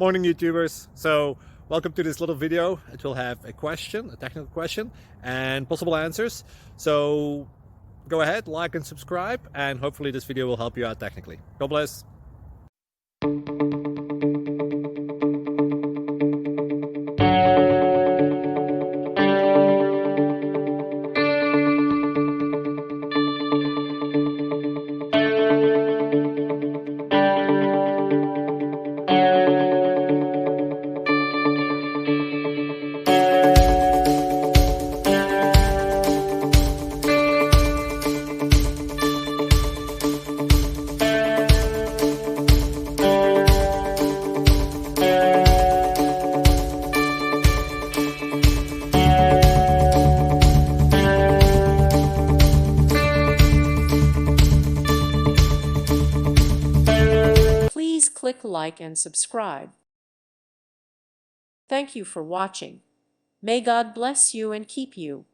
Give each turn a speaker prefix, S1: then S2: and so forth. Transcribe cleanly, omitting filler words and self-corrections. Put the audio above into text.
S1: Morning YouTubers. So welcome to this little video. It will have a question, a technical question, and possible answers. So go ahead, like and subscribe, and hopefully this video will help you out technically. God bless.
S2: Please click like and subscribe. Thank you for watching. May God bless you and keep you.